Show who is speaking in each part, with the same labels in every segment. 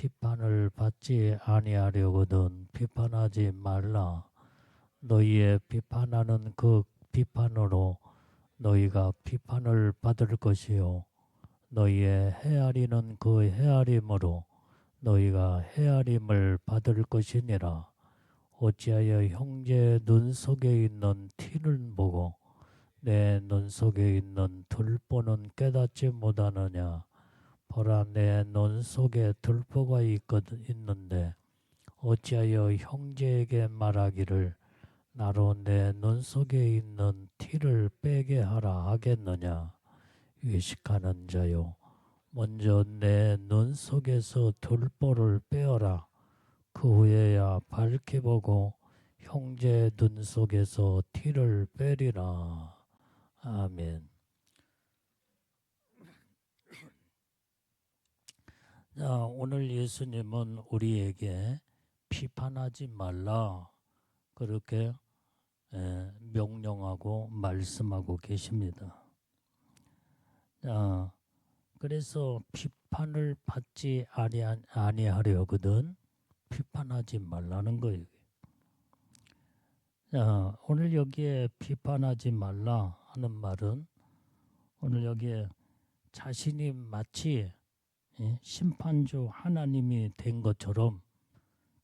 Speaker 1: 비판을 받지 아니하려거든 비판하지 말라. 너희의 비판하는 그 비판으로 너희가 비판을 받을 것이요 너희의 헤아리는 그 헤아림으로 너희가 헤아림을 받을 것이니라. 어찌하여 형제의 눈 속에 있는 티는 보고 내 눈 속에 있는 들보는 깨닫지 못하느냐. 보라, 내 눈 속에 들보가 있는데 어찌하여 형제에게 말하기를 나로 내 눈 속에 있는 티를 빼게 하라 하겠느냐. 의식하는 자요, 먼저 내 눈 속에서 들보를 빼어라. 그 후에야 밝게 보고 형제 눈 속에서 티를 빼리라. 아멘. 자, 오늘 예수님은 우리에게 비판하지 말라 그렇게 명령하고 말씀하고 계십니다. 자, 그래서 비판을 받지 아니하려거든 비판하지 말라는 거예요. 자, 오늘 여기에 비판하지 말라 하는 말은 오늘 여기에 자신이 마치 심판주 하나님이 된 것처럼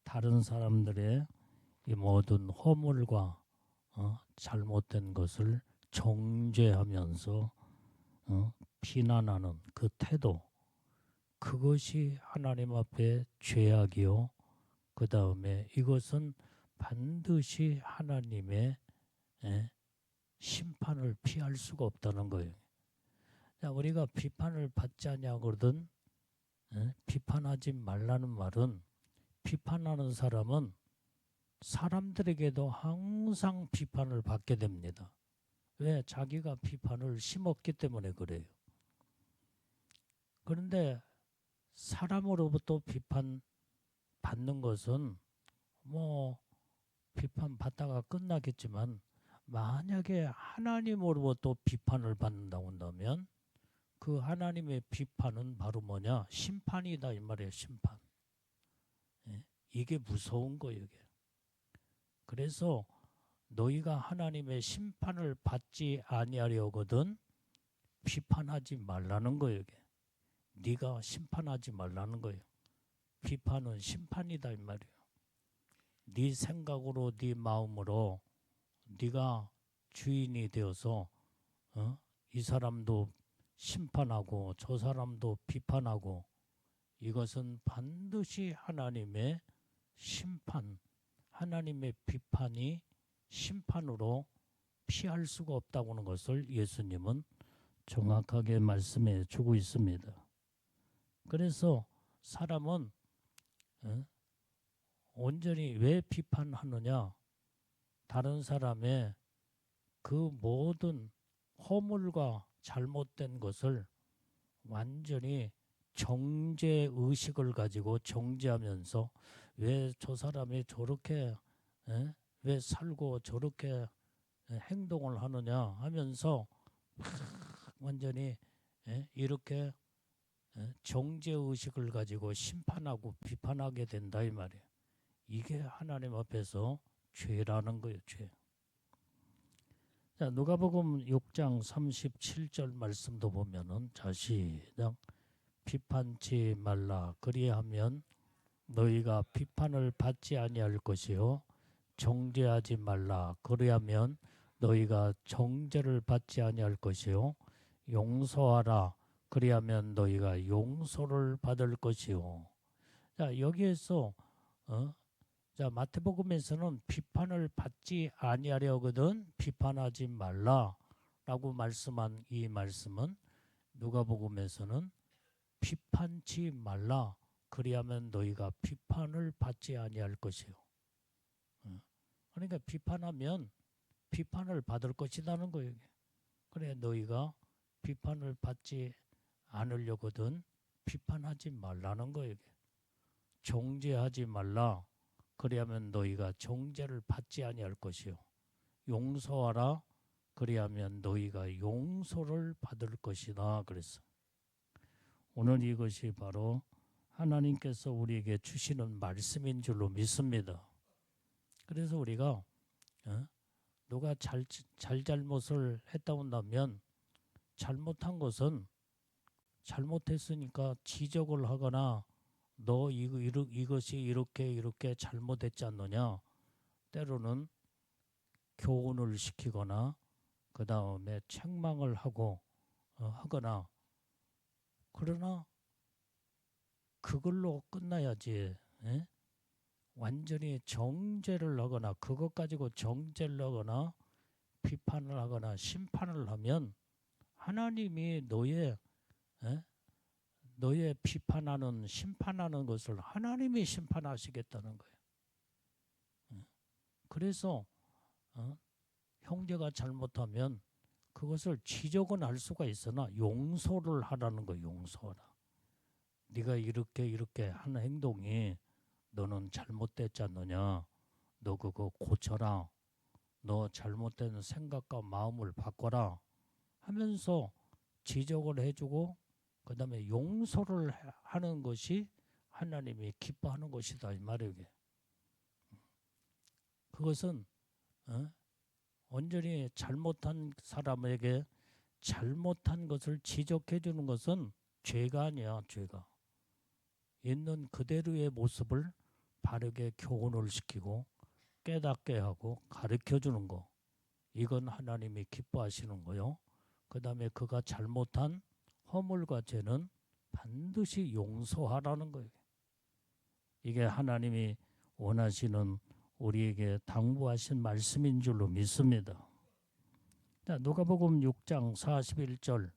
Speaker 1: 다른 사람들의 이 모든 허물과 잘못된 것을 정죄하면서 비난하는 그 태도, 그것이 하나님 앞에 죄악이요. 그 다음에 이것은 반드시 하나님의 심판을 피할 수가 없다는 거예요. 자, 우리가 비판을 받지 아니하거든 비판하지 말라는 말은 비판하는 사람은 사람들에게도 항상 비판을 받게 됩니다. 왜? 자기가 비판을 심었기 때문에 그래요. 그런데 사람으로부터 비판받는 것은 뭐 비판받다가 끝나겠지만 만약에 하나님으로부터 비판을 받는다고 한다면 그 하나님의 비판은 바로 뭐냐? 심판이다 이 말이에요. 심판. 이게 무서운 거예요. 이게. 그래서 너희가 하나님의 심판을 받지 아니하려거든 비판하지 말라는 거예요. 이게. 네가 심판하지 말라는 거예요. 비판은 심판이다 이 말이에요. 네 생각으로 네 마음으로 네가 주인이 되어서 이 사람도 심판하고 저 사람도 비판하고 이것은 반드시 하나님의 심판, 하나님의 비판이 심판으로 피할 수가 없다고 하는 것을 예수님은 정확하게 말씀해 주고 있습니다. 그래서 사람은 온전히 왜 비판하느냐? 다른 사람의 그 모든 허물과 잘못된 것을 완전히 정죄 의식을 가지고 정죄하면서 왜 저 사람이 저렇게 왜 살고 저렇게 행동을 하느냐 하면서 완전히 이렇게 정죄 의식을 가지고 심판하고 비판하게 된다 이 말이에요. 이게 하나님 앞에서 죄라는 거예요. 죄. 자, 누가복음 6장 37절 말씀도 보면은 자, 시작. 비판치 말라. 그리하면 너희가 비판을 받지 아니할 것이요 정죄하지 말라. 그리하면 너희가 정죄를 받지 아니할 것이요 용서하라. 그리하면 너희가 용서를 받을 것이요. 자, 여기에서 자, 마태복음에서는 비판을 받지 아니하려거든 비판하지 말라라고 말씀한 이 말씀은 누가복음에서는 비판치 말라. 그리하면 너희가 비판을 받지 아니할 것이요. 그러니까 비판하면 비판을 받을 것이라는 거예요. 그래 너희가 비판을 받지 않으려거든 비판하지 말라는 거예요. 정죄하지 말라. 그리하면 너희가 정죄를 받지 아니할 것이요. 용서하라. 그리하면 너희가 용서를 받을 것이다. 그랬어. 오늘 이것이 바로 하나님께서 우리에게 주시는 말씀인 줄로 믿습니다. 그래서 우리가 누가 잘못을 했다 온다면 잘못한 것은 잘못했으니까 지적을 하거나 너 이것이 이렇게 잘못했지 않느냐, 때로는 교훈을 시키거나 그 다음에 책망을 하거나, 그러나 그걸로 끝나야지. 에? 완전히 정죄를 하거나 그것 가지고 정죄를 하거나 비판을 하거나 심판을 하면 하나님이 너의 비판하는 심판하는 것을 하나님이 심판하시겠다는 거예요. 그래서 형제가 잘못하면 그것을 지적은 할 수가 있으나 용서를 하라는 거예요. 용서하라. 네가 이렇게 하는 행동이 너는 잘못됐지 않느냐. 너 그거 고쳐라. 너 잘못된 생각과 마음을 바꿔라 하면서 지적을 해주고 그 다음에 용서를 하는 것이 하나님이 기뻐하는 것이다 이 말이에요. 그것은 온전히 잘못한 사람에게 잘못한 것을 지적해 주는 것은 죄가 아니야. 죄가 있는 그대로의 모습을 바르게 교훈을 시키고 깨닫게 하고 가르쳐 주는 거, 이건 하나님이 기뻐하시는 거요. 그 다음에 그가 잘못한 허물과 죄는 반드시 용서하라는 거예요. 이게 하나님이 원하시는 우리에게 당부하신 말씀인 줄로 믿습니다. 자, 누가복음 6장 41절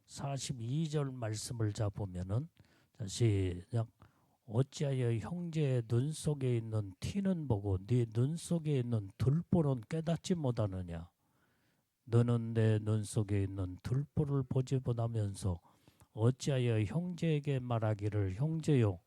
Speaker 1: 42절 말씀을 보면은, 자, 시작. 어찌하여 형제의 눈 속에 있는 티는 보고 네 눈 속에 있는 들보는 깨닫지 못하느냐. 너는 내 눈 속에 있는 들보를 보지 못하면서 어찌하여 형제에게 말하기를 형제요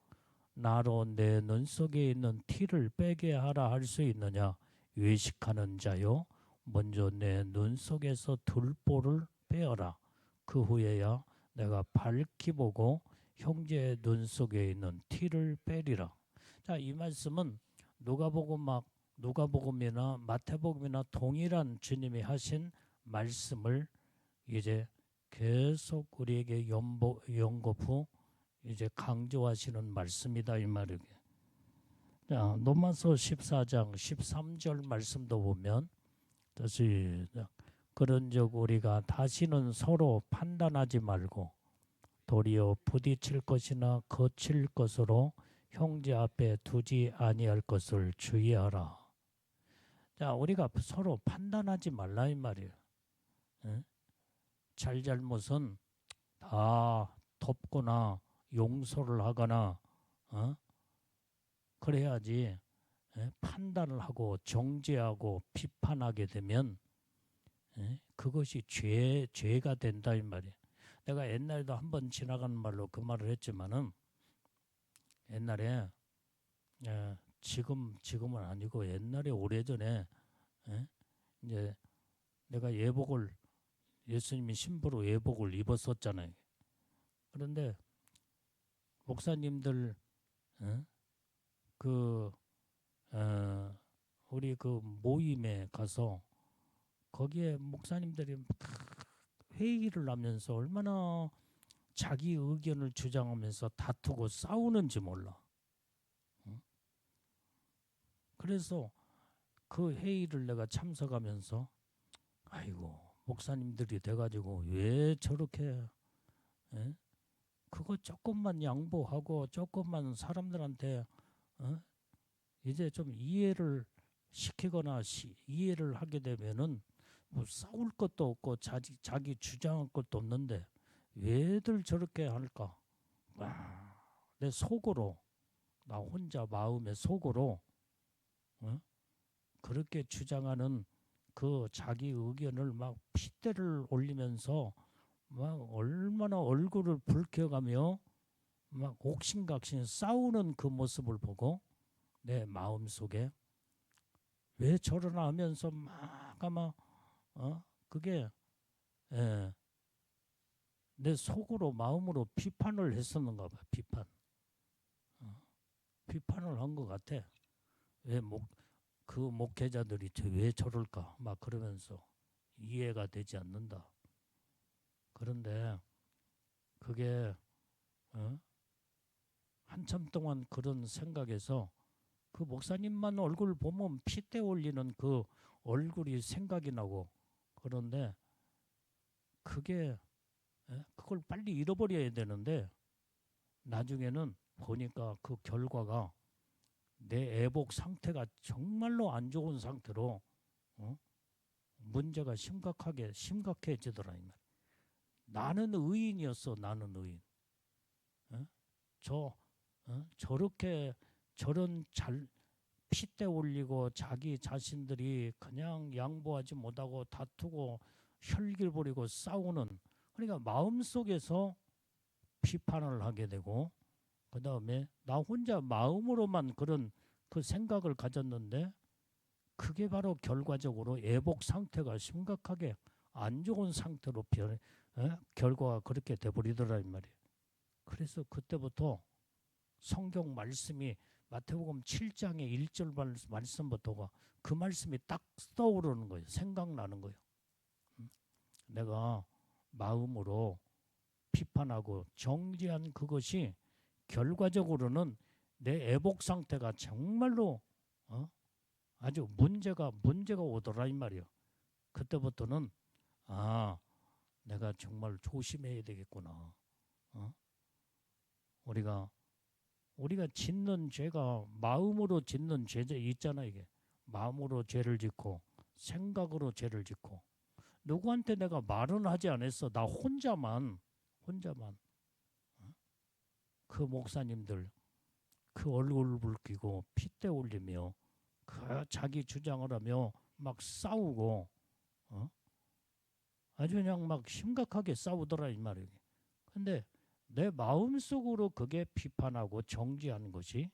Speaker 1: 나로 내 눈 속에 있는 티를 빼게 하라 할 수 있느냐. 외식하는 자요 먼저 내 눈 속에서 들보를 빼어라. 그 후에야 내가 밝히 보고 형제의 눈 속에 있는 티를 빼리라. 자, 이 말씀은 누가복음이나 마태복음이나 동일한 주님이 하신 말씀을 이제 계속 우리에게 연거푸 이제 강조하시는 말씀이다 이 말이에요. 자, 로마서 14장 13절 말씀도 보면 다시 그런즉 우리가 다시는 서로 판단하지 말고 도리어 부딪힐 것이나 거칠 것으로 형제 앞에 두지 아니할 것을 주의하라. 자, 우리가 서로 판단하지 말라 이 말이에요. 잘못은 다 덮거나 용서를 하거나 그래야지. 판단을 하고 정죄하고 비판하게 되면 그것이 죄가 된다 이 말이에요. 내가 옛날에도 한번 지나가는 말로 그 말을 했지만은, 옛날에 지금은 아니고 옛날에 오래전에 이제 내가 예수님이 신부로 예복을 입었었잖아요. 그런데 목사님들 우리 그 모임에 가서 거기에 목사님들이 회의를 하면서 얼마나 자기 의견을 주장하면서 다투고 싸우는지 몰라. 그래서 그 회의를 내가 참석하면서 아이고 목사님들이 돼가지고 왜 저렇게 그거 조금만 양보하고 조금만 사람들한테 이제 좀 이해를 시키거나 이해를 하게 되면은 뭐 싸울 것도 없고 자기 주장할 것도 없는데 왜들 저렇게 할까? 내 속으로, 나 혼자 마음의 속으로 그렇게 주장하는 그 자기 의견을 막 핏대를 올리면서 막 얼마나 얼굴을 붉혀가며 막 옥신각신 싸우는 그 모습을 보고 내 마음속에 왜 저러나 하면서 막 아마 그게 내 속으로 마음으로 비판을 했었는가 봐. 비판. 비판을 한 것 같아. 왜 그 목회자들이 왜 저럴까? 막 그러면서 이해가 되지 않는다. 그런데 그게 한참 동안 그런 생각에서 그 목사님만 얼굴 보면 핏대 올리는 그 얼굴이 생각이 나고 그런데 그게 그걸 빨리 잃어버려야 되는데 나중에는 보니까 그 결과가 내 애복 상태가 정말로 안 좋은 상태로 문제가 심각해지더라 이 말. 나는 의인이었어. 나는 의인. 저렇게 저런 핏대 올리고 자기 자신들이 그냥 양보하지 못하고 다투고 혈기 부리고 싸우는 그러니까 마음속에서 비판을 하게 되고 그 다음에 나 혼자 마음으로만 그런 그 생각을 가졌는데 그게 바로 결과적으로 애복 상태가 심각하게 안 좋은 상태로 결과가 그렇게 돼버리더라 이 말이에요. 그래서 그때부터 성경 말씀이 마태복음 7장의 1절 말씀부터가 그 말씀이 딱 떠오르는 거예요. 생각나는 거예요. 내가 마음으로 비판하고 정죄한 그것이 결과적으로는 내 애복 상태가 정말로 아주 문제가 오더라 이 말이요. 그때부터는 내가 정말 조심해야 되겠구나. 우리가 짓는 죄가 마음으로 짓는 죄 있잖아 이게. 마음으로 죄를 짓고 생각으로 죄를 짓고 누구한테 내가 말은 하지 않았어. 나 혼자만 그 목사님들 그 얼굴 붉히고 핏대 올리며 그 자기 주장을 하며 막 싸우고 아주 그냥 막 심각하게 싸우더라 이 말이에요. 근데 내 마음속으로 그게 비판하고 정죄하는 것이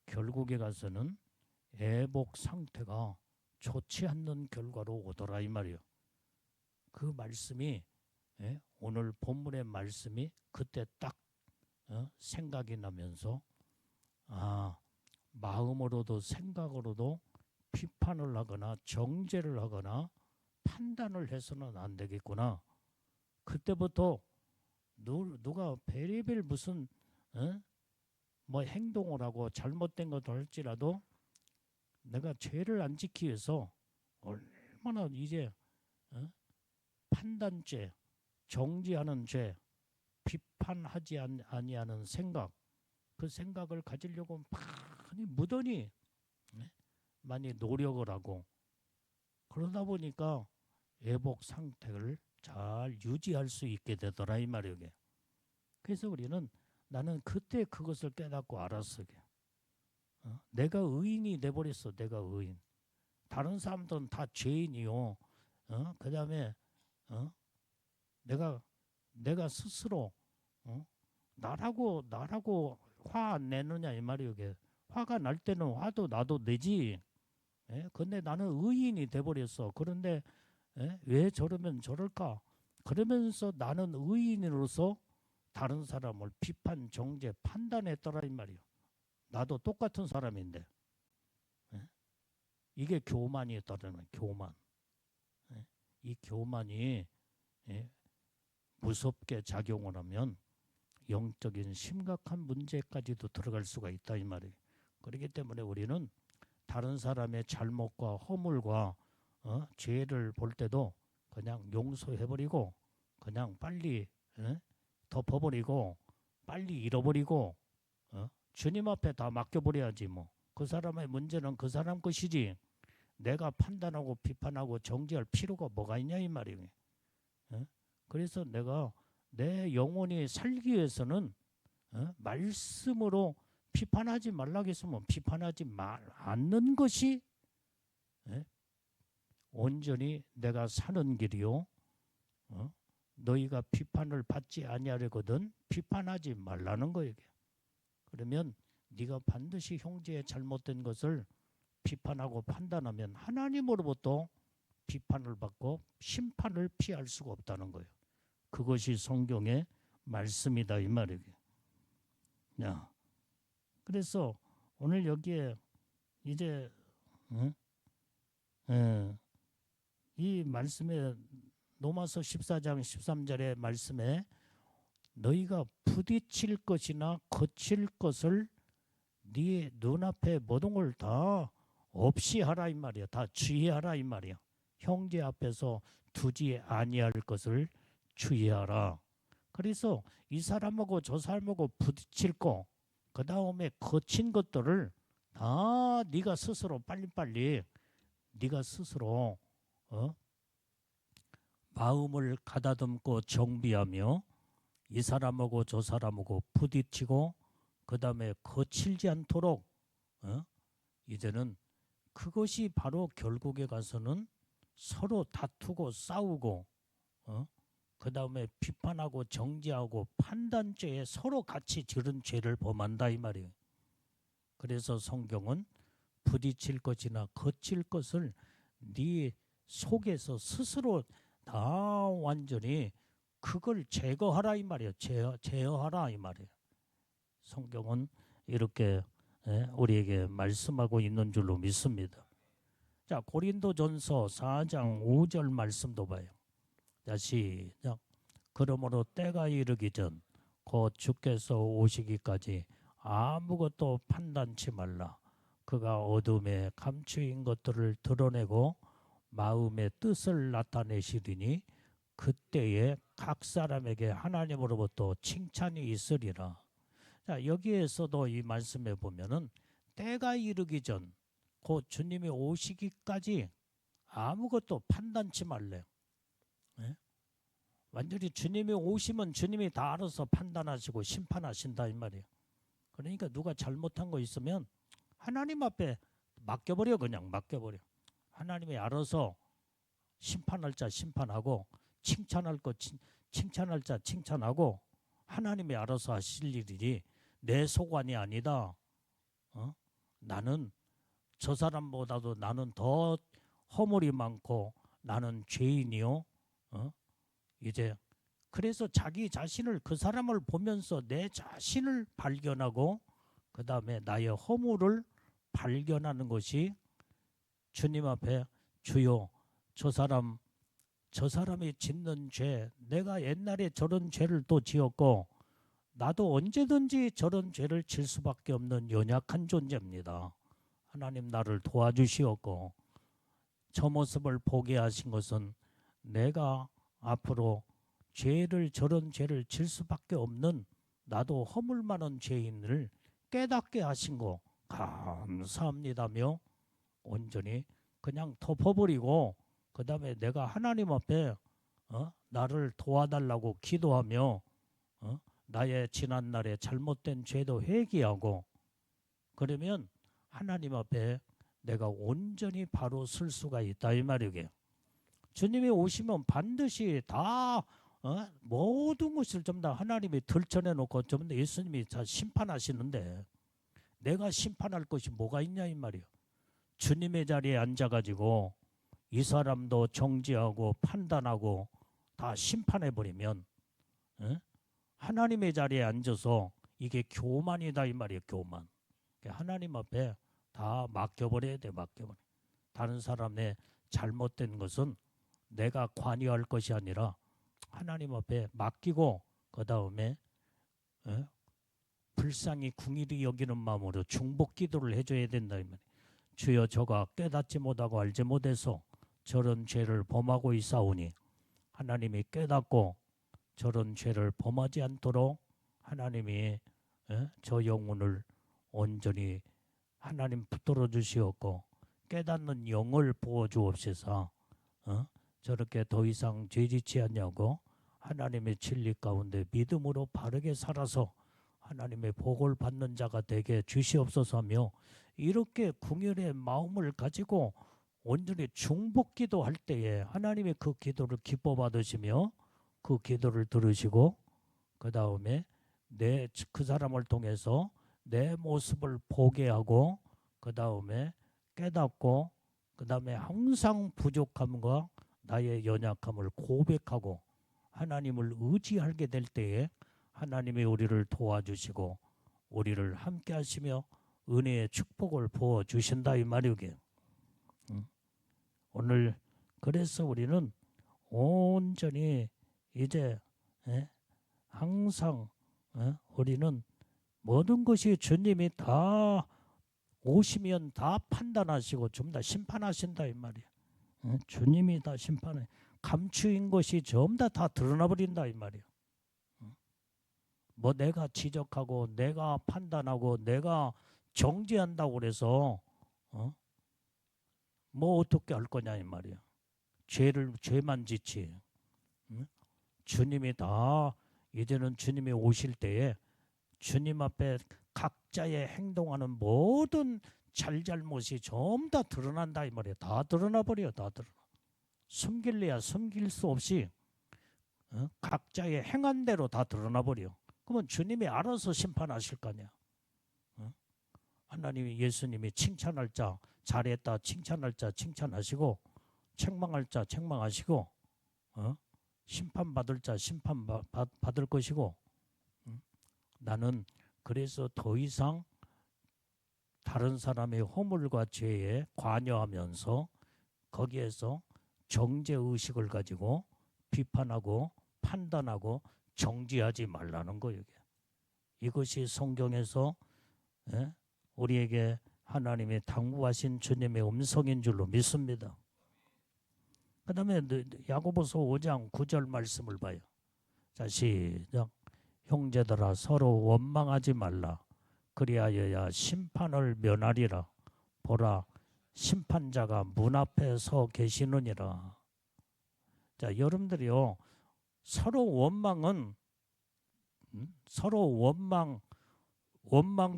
Speaker 1: 결국에 가서는 애복 상태가 좋지 않는 결과로 오더라 이 말이에요. 그 말씀이 오늘 본문의 말씀이 그때 딱 생각이 나면서 마음으로도 생각으로도 비판을 하거나 정죄를 하거나 판단을 해서는 안 되겠구나. 그때부터 누가 베리벨 무슨 뭐 행동을 하고 잘못된 것도 할지라도 내가 죄를 안 지키기 위해서 얼마나 이제 판단죄, 정죄하는 죄, 비판하지 아니하는 생각 그 생각을 가지려고 무던히 많이 노력을 하고 그러다 보니까 애복 상태를 잘 유지할 수 있게 되더라 이 말이에요. 그래서 나는 그때 그것을 깨닫고 알았어. 내가 의인이 돼버렸어. 내가 의인. 다른 사람들은 다 죄인이요. 그 다음에 내가 스스로 나라고 화 안 내느냐 이 말이에요. 화가 날 때는 화도 나도 내지. 근데 나는 의인이 돼버렸어. 그런데 왜 저러면 저럴까? 그러면서 나는 의인으로서 다른 사람을 비판, 정죄, 판단했더라 이 말이에요. 나도 똑같은 사람인데 이게 교만이었다는 교만. 이 교만이 무섭게 작용을 하면 영적인 심각한 문제까지도 들어갈 수가 있다 이 말이에요. 그렇기 때문에 우리는 다른 사람의 잘못과 허물과 죄를 볼 때도 그냥 용서해버리고 그냥 빨리 덮어버리고 빨리 잃어버리고 주님 앞에 다 맡겨버려야지 뭐. 그 사람의 문제는 그 사람 것이지 내가 판단하고 비판하고 정죄할 필요가 뭐가 있냐 이 말이에요. 그래서 내가 내 영혼이 살기 위해서는 말씀으로 비판하지 말라고 했으면 비판하지 않는 것이 온전히 내가 사는 길이요. 너희가 비판을 받지 아니하려거든 비판하지 말라는 거예요. 그러면 네가 반드시 형제의 잘못된 것을 비판하고 판단하면 하나님으로부터 비판을 받고 심판을 피할 수가 없다는 거예요. 그것이 성경의 말씀이다 이 말이에요. 그래서 오늘 여기에 이제 응? 예, 이 말씀에 로마서 14장 13절의 말씀에 너희가 부딪힐 것이나 거칠 것을 네 눈앞에 모든 걸 다 없이 하라 이 말이야. 다 주의하라 이 말이야. 형제 앞에서 두지 아니할 것을 주의하라. 그래서 이 사람하고 저 사람하고 부딪힐 거, 그 다음에 거친 것들을 다 네가 스스로 빨리빨리 네가 스스로 마음을 가다듬고 정비하며 이 사람하고 저 사람하고 부딪히고 그 다음에 거칠지 않도록 이제는 그것이 바로 결국에 가서는 서로 다투고 싸우고 그 다음에 비판하고 정죄하고 판단죄에 서로 같이 저런 죄를 범한다 이 말이에요. 그래서 성경은 부딪힐 것이나 거칠 것을 네 속에서 스스로 다 완전히 그걸 제거하라 이 말이에요. 제어하라 이 말이에요. 성경은 이렇게 우리에게 말씀하고 있는 줄로 믿습니다. 자, 고린도전서 4장 5절 말씀도 봐요. 자, 시작. 그러므로 때가 이르기 전 곧 주께서 오시기까지 아무것도 판단치 말라. 그가 어둠에 감추인 것들을 드러내고 마음의 뜻을 나타내시리니 그때에 각 사람에게 하나님으로부터 칭찬이 있으리라. 자, 여기에서도 이 말씀에 보면은 때가 이르기 전 곧 주님이 오시기까지 아무것도 판단치 말래요. 네? 완전히 주님이 오시면 주님이 다 알아서 판단하시고 심판하신다 이 말이에요. 그러니까 누가 잘못한 거 있으면 하나님 앞에 맡겨버려. 그냥 맡겨버려. 하나님이 알아서 심판할 자 심판하고 칭찬할 거 칭찬할 자 칭찬하고 하나님이 알아서 하실 일이지 내 소관이 아니다. 나는 저 사람보다도 나는 더 허물이 많고 나는 죄인이요. 이제 그래서 자기 자신을 그 사람을 보면서 내 자신을 발견하고 그 다음에 나의 허물을 발견하는 것이 주님 앞에 주여 저 사람이 짓는 죄 내가 옛날에 저런 죄를 또 지었고 나도 언제든지 저런 죄를 질 수밖에 없는 연약한 존재입니다. 하나님 나를 도와주시었고 저 모습을 보게 하신 것은 내가 앞으로 저런 죄를 질 수밖에 없는 나도 허물 많은 죄인을 깨닫게 하신 거 감사합니다며 온전히 그냥 덮어버리고 그 다음에 내가 하나님 앞에 나를 도와달라고 기도하며 나의 지난날에 잘못된 죄도 회개하고 그러면 하나님 앞에 내가 온전히 바로 설 수가 있다 이 말이에요. 주님이 오시면 반드시 다 모든 것을 좀 다 하나님이 들춰내 놓고 좀 더 예수님이 다 심판하시는데 내가 심판할 것이 뭐가 있냐 이 말이에요. 주님의 자리에 앉아가지고 이 사람도 정죄하고 판단하고 다 심판해버리면 하나님의 자리에 앉아서 이게 교만이다 이 말이에요. 교만. 하나님 앞에 다 맡겨버려야 돼. 맡겨버려. 다른 사람의 잘못된 것은 내가 관여할 것이 아니라 하나님 앞에 맡기고 그 다음에 불쌍히 궁일이 여기는 마음으로 중복 기도를 해줘야 된다 이 말이에요. 주여 저가 깨닫지 못하고 알지 못해서 저런 죄를 범하고 있사오니 하나님이 깨닫고 저런 죄를 범하지 않도록 하나님이 저 영혼을 온전히 하나님 붙들어 주시옵고 깨닫는 영을 부어 주옵소서. 저렇게 더 이상 죄짓지 않냐고 하나님의 진리 가운데 믿음으로 바르게 살아서 하나님의 복을 받는 자가 되게 주시옵소서며 이렇게 궁혈의 마음을 가지고 온전히 중복 기도할 때에 하나님의 그 기도를 기뻐 받으시며 그 기도를 들으시고 그 다음에 그 사람을 통해서 내 모습을 보게 하고 그 다음에 깨닫고 그 다음에 항상 부족함과 나의 연약함을 고백하고 하나님을 의지하게 될 때에 하나님이 우리를 도와주시고 우리를 함께 하시며 은혜의 축복을 부어 주신다 이 말이게. 오늘 그래서 우리는 온전히 이제 항상 우리는 모든 것이 주님이 다 오시면 다 판단하시고 좀 다 심판하신다 이 말이야. 주님이 다 심판해. 감추인 것이 전부 다 드러나 버린다 이 말이야. 뭐 내가 지적하고 내가 판단하고 내가 정죄한다고 그래서 뭐 어떻게 할 거냐 이 말이야. 죄만 짓지. 주님이 다 이제는 주님이 오실 때에 주님 앞에 각자의 행동하는 모든 잘잘못이 전부 다 드러난다 이 말이야. 다 드러나 버려. 다 드러나. 숨길래야 숨길 수 없이 각자의 행한 대로 다 드러나 버려. 그러면 주님이 알아서 심판하실 거 아니야. 하나님이 예수님이 칭찬할 자 잘했다 칭찬할 자 칭찬하시고 책망할 자 책망하시고 심판받을 자 심판받을 것이고 나는 그래서 더 이상 다른 사람의 허물과 죄에 관여하면서 거기에서 정죄의식을 가지고 비판하고 판단하고 정죄하지 말라는 거예요. 이것이 성경에서 우리에게 하나님이 당부하신 주님의 음성인 줄로 믿습니다. 그 다음에 야고보서 5장 9절 말씀을 봐요. 자, 시작. 형제들아 서로 원망하지 말라. 그리하여야 심판을 면하리라. 보라 심판자가 문 앞에 서 계시느니라. 자, 여러분들이요 서로 원망은 서로 원망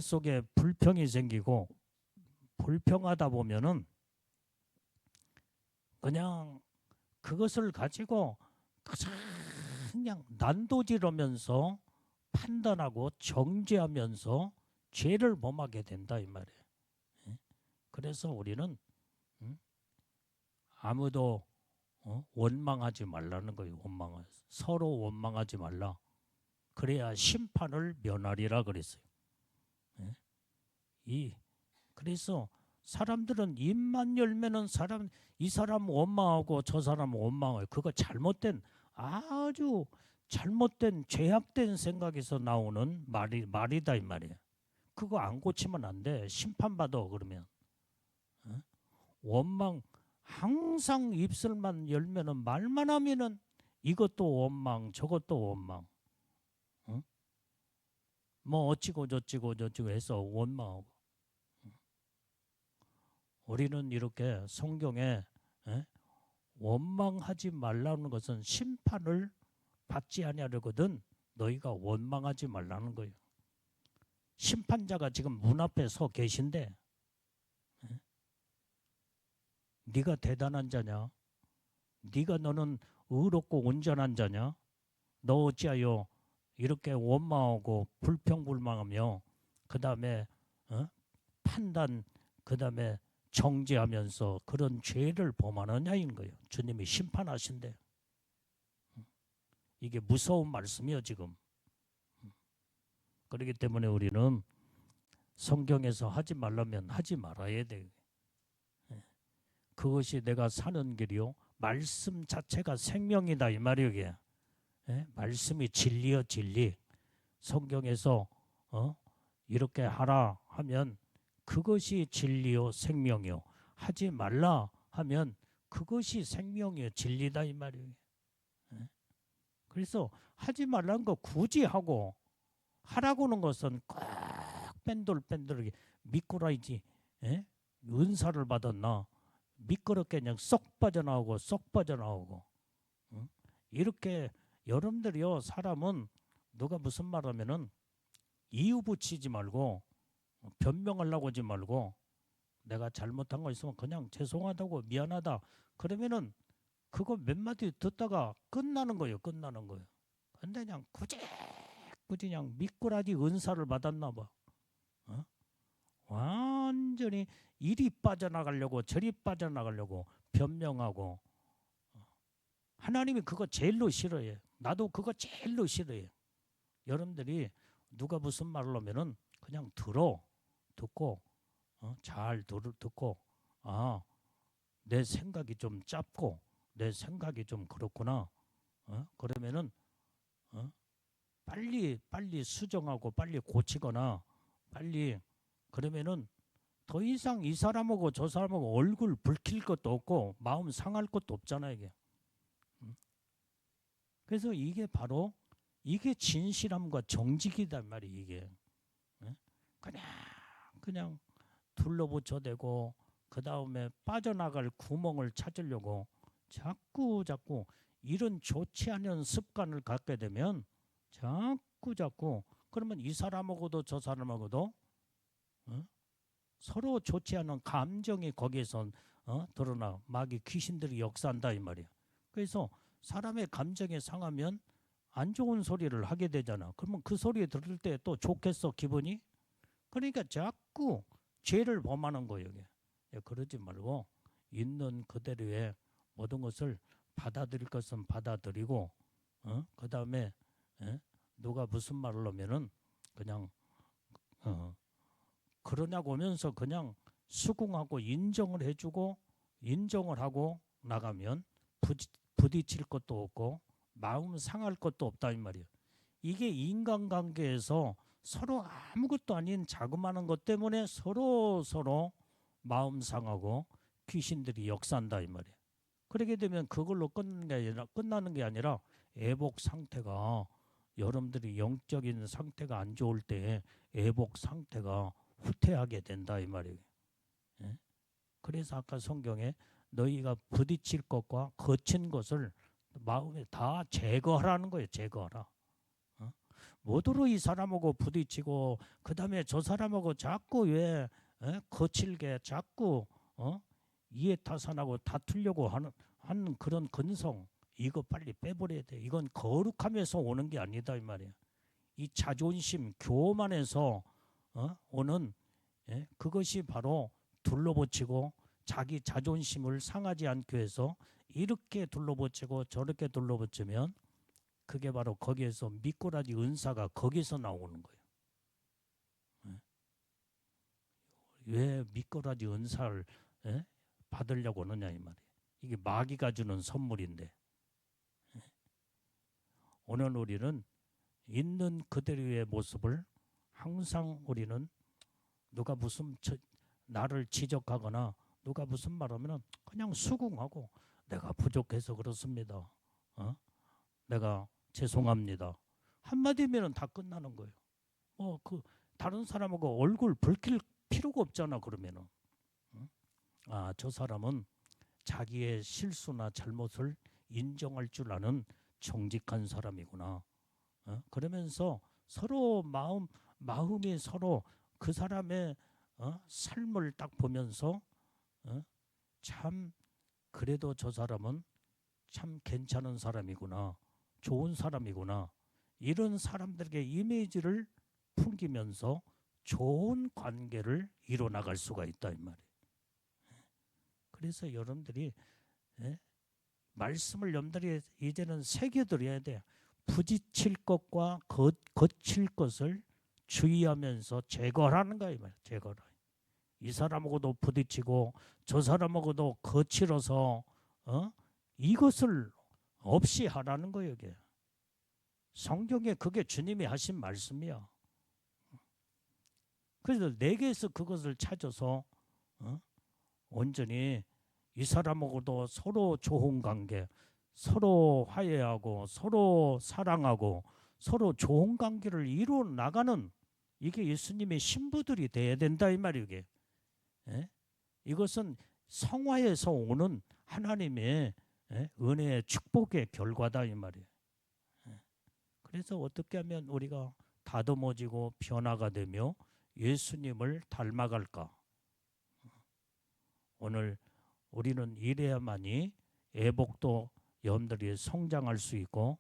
Speaker 1: 속에 불평이 생기고 불평하다 보면은 그냥 그것을 가지고 그냥 난도질하면서 판단하고 정죄하면서 죄를 범하게 된다 이 말이에요. 그래서 우리는 아무도 원망하지 말라는 거예요. 서로 원망하지 말라. 그래야 심판을 면하리라 그랬어요. 그래서 사람들은 입만 열면은 이 사람 원망하고 저 사람 원망해요. 그거 아주 잘못된 죄악된 생각에서 나오는 말이다 이 말이에요. 그거 안 고치면 안 돼. 심판받아 그러면. 원망 항상 입술만 열면은 말만 하면은 이것도 원망 저것도 원망. 뭐 어찌고 저찌고 해서 원망하고. 우리는 이렇게 성경에 원망하지 말라는 것은 심판을 받지 아니하려거든 너희가 원망하지 말라는 거예요. 심판자가 지금 문 앞에 서 계신데 네가 대단한 자냐? 너는 의롭고 온전한 자냐? 너 어찌하여 이렇게 원망하고 불평불만하며 그 다음에 판단 그 다음에 정죄하면서 그런 죄를 범하느냐인 거예요. 주님이 심판하신대. 이게 무서운 말씀이요 지금. 그렇기 때문에 우리는 성경에서 하지 말라면 하지 말아야 돼요. 그것이 내가 사는 길이요. 말씀 자체가 생명이다 이 말이에요. 이게. 말씀이 진리요 진리. 성경에서 이렇게 하라 하면 그것이 진리요 생명이요. 하지 말라 하면 그것이 생명이요 진리다 이 말이에요. 그래서 하지 말라는 거 굳이 하고 하라고 하는 것은 꼭 뺀돌뺀돌하게 미꾸라지 은사를 받았나 미끄럽게 그냥 쏙 빠져나오고 이렇게 여러분들이요 사람은 누가 무슨 말하면은 이유 붙이지 말고 변명하려고 하지 말고 내가 잘못한 거 있으면 그냥 죄송하다고 미안하다 그러면은 그거 몇 마디 듣다가 끝나는 거예요. 근데 그냥 굳이 그냥 미꾸라지 은사를 받았나 봐. 완전히 이리 빠져나가려고 저리 빠져나가려고 변명하고 하나님이 그거 제일로 싫어해. 나도 그거 제일로 싫어해. 여러분들이 누가 무슨 말을 하면은 그냥 듣고 잘 듣고 내 생각이 좀 짧고 내 생각이 좀 그렇구나. 그러면은 빨리 수정하고 빨리 고치거나 빨리 그러면은 더 이상 이 사람하고 저 사람하고 얼굴 붉힐 것도 없고 마음 상할 것도 없잖아 이게. 그래서 이게 바로 이게 진실함과 정직이단 말이야 이게. 그냥 둘러붙여대고 그 다음에 빠져나갈 구멍을 찾으려고 자꾸 이런 좋지 않은 습관을 갖게 되면 자꾸 그러면 이 사람하고도 저 사람하고도 서로 좋지 않은 감정이 거기에서 드러나 마귀 귀신들이 역사한다 이 말이야. 그래서 사람의 감정이 상하면 안 좋은 소리를 하게 되잖아. 그러면 그 소리 들을 때 또 좋겠어 기분이? 그러니까 자꾸 죄를 범하는 거예요. 이게. 그러지 말고 있는 그대로의 모든 것을 받아들일 것은 받아들이고 그 다음에 누가 무슨 말을 하면은 그냥 그러냐고 하면서 그냥 수긍하고 인정을 해주고 인정을 하고 나가면 부딪힐 것도 없고 마음 상할 것도 없다 이 말이에요. 이게 인간관계에서 서로 아무것도 아닌 자그마한 것 때문에 서로 마음 상하고 귀신들이 역사한다 이 말이에요. 그렇게 되면 그걸로 끝나는 게 아니라 애복 상태가 여러분들이 영적인 상태가 안 좋을 때 애복 상태가 후퇴하게 된다 이 말이에요. 예? 그래서 아까 성경에 너희가 부딪힐 것과 거친 것을 마음에 다 제거하라는 거예요. 제거하라. 뭐더러 이 사람하고 부딪히고 그 다음에 저 사람하고 자꾸 왜 거칠게 자꾸 이해타산하고 다투려고 하는 그런 근성 이거 빨리 빼버려야 돼. 이건 거룩함에서 오는 게 아니다 이 말이야. 이 자존심 교만에서 오는 그것이 바로 둘러붙이고 자기 자존심을 상하지 않게 해서 이렇게 둘러붙이고 저렇게 둘러붙이면 그게 바로 거기에서 미꾸라지 은사가 거기서 나오는 거예요. 왜 미꾸라지 은사를 받으려고 하느냐 이 말이에요. 이게 마귀가 주는 선물인데 오늘 우리는 있는 그대로의 모습을 항상 우리는 누가 무슨 나를 지적하거나 누가 무슨 말하면 그냥 수긍하고 내가 부족해서 그렇습니다. 내가 죄송합니다. 한마디면 다 끝나는 거예요. 그 다른 사람하고 얼굴 붉힐 필요가 없잖아 그러면은. 저 사람은 자기의 실수나 잘못을 인정할 줄 아는 정직한 사람이구나. 그러면서 서로 마음이 서로 그 사람의 삶을 딱 보면서 참 그래도 저 사람은 참 괜찮은 사람이구나. 좋은 사람이구나. 이런 사람들에게 이미지를 풍기면서 좋은 관계를 이뤄나갈 수가 있다 이 말이에요. 그래서 여러분들이 말씀을 여러분들이 이제는 새겨들어야 돼요. 부딪힐 것과 거칠 것을 주의하면서 제거하는 거야 이 말이에요. 제거를. 이 사람하고도 부딪히고 저 사람하고도 거칠어서 이것을 없이 하라는 거예요. 이게. 성경에 그게 주님이 하신 말씀이야. 그래서 내게서 그것을 찾아서 온전히 이 사람하고도 서로 좋은 관계, 서로 화해하고 서로 사랑하고 서로 좋은 관계를 이루어 나가는 이게 예수님의 신부들이 돼야 된다 이 말이에요. 이게. 이것은 성화에서 오는 하나님의 은혜의 축복의 결과다 이 말이에요. 그래서 어떻게 하면 우리가 다듬어지고 변화가 되며 예수님을 닮아갈까? 오늘 우리는 이래야만이 애복도 여러분들이 성장할 수 있고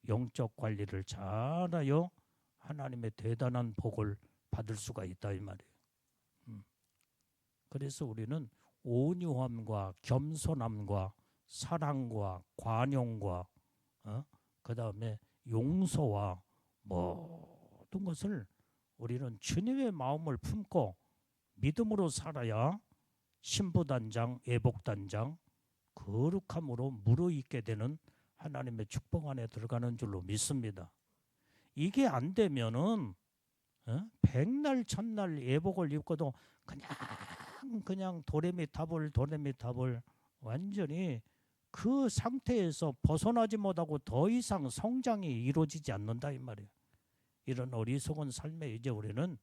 Speaker 1: 영적 관리를 잘하여 하나님의 대단한 복을 받을 수가 있다 이 말이에요. 그래서 우리는 온유함과 겸손함과 사랑과 관용과 그 다음에 용서와 모든 것을 우리는 주님의 마음을 품고 믿음으로 살아야 신부단장, 애복단장, 거룩함으로 무르익게 되는 하나님의 축복 안에 들어가는 줄로 믿습니다. 이게 안 되면은 백날 천날 예복을 입고도 그냥 도레미tab을 완전히 그 상태에서 벗어나지 못하고 더 이상 성장이 이루어지지 않는다 이 말이에요. 이런 어리석은 삶에 이제 우리는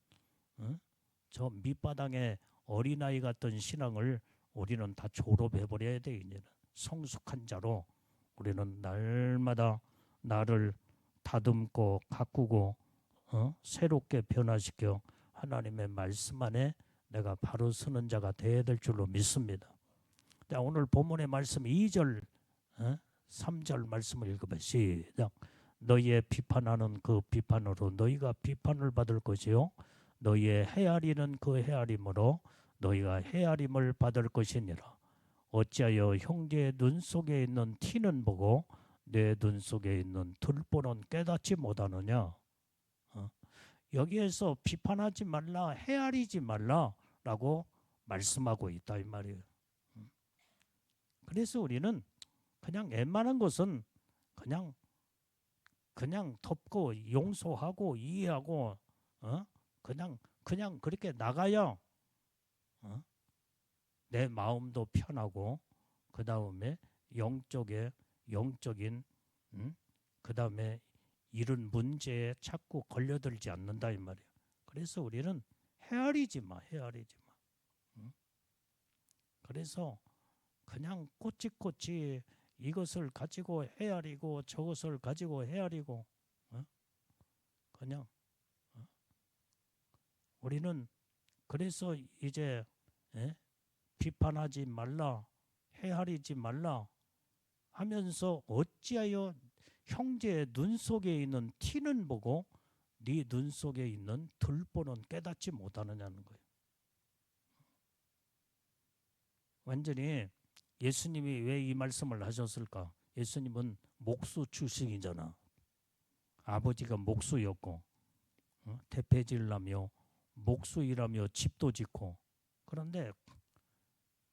Speaker 1: 저 밑바닥에 어린아이 같은 신앙을 우리는 다 졸업해버려야 돼. 이제는 성숙한 자로 우리는 날마다 나를 다듬고 가꾸고 새롭게 변화시켜 하나님의 말씀 안에 내가 바로 서는 자가 되어야 될 줄로 믿습니다. 자, 오늘 본문의 말씀 2절 3절 말씀을 읽어봐. 시작. 너희의 비판하는 그 비판으로 너희가 비판을 받을 것이요 너희의 헤아리는 그 헤아림으로 너희가 헤아림을 받을 것이니라. 어찌하여 형제의 눈 속에 있는 티는 보고 내 눈 속에 있는 들보는 깨닫지 못하느냐. 여기에서 비판하지 말라, 헤아리지 말라라고 말씀하고 있다 이 말이에요. 그래서 우리는 그냥 웬만한 것은 그냥 덮고 용서하고 이해하고 그냥 그렇게 나가야 내 마음도 편하고 그 다음에 영적인 그 다음에 이런 문제에 자꾸 걸려들지 않는다 이 말이에요. 그래서 우리는 헤아리지 마. 그래서 그냥 꼬치꼬치 이것을 가지고 헤아리고 저것을 가지고 헤아리고 그냥 우리는 그래서 이제 비판하지 말라, 헤아리지 말라 하면서 어찌하여 형제의 눈 속에 있는 티는 보고 네 눈 속에 있는 들보는 깨닫지 못하느냐는 거예요. 완전히 예수님이 왜 이 말씀을 하셨을까? 예수님은 목수 출신이잖아. 아버지가 목수였고 대패질라며 목수일하며 집도 짓고 그런데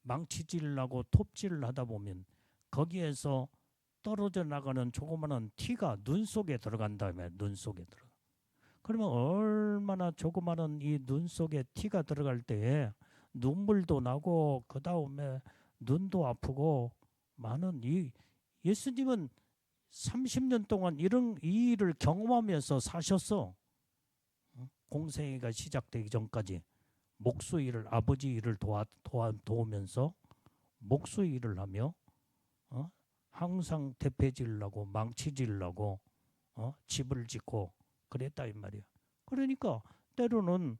Speaker 1: 망치질을 하고 톱질을 하다 보면 거기에서 떨어져 나가는 조그마한 티가 눈 속에 들어간다며. 눈 속에 들어가. 그러면 얼마나 조그마한 이 눈 속에 티가 들어갈 때에 눈물도 나고 그 다음에 눈도 아프고 많은 이 예수님은 30년 동안 이 일을 경험하면서 사셨어. 공생애가 시작되기 전까지 목수 일을 아버지 일을 도우면서 목수 일을 하며 항상 대패질을 하고 망치질을 하고 집을 짓고 그랬다 이 말이야. 그러니까 때로는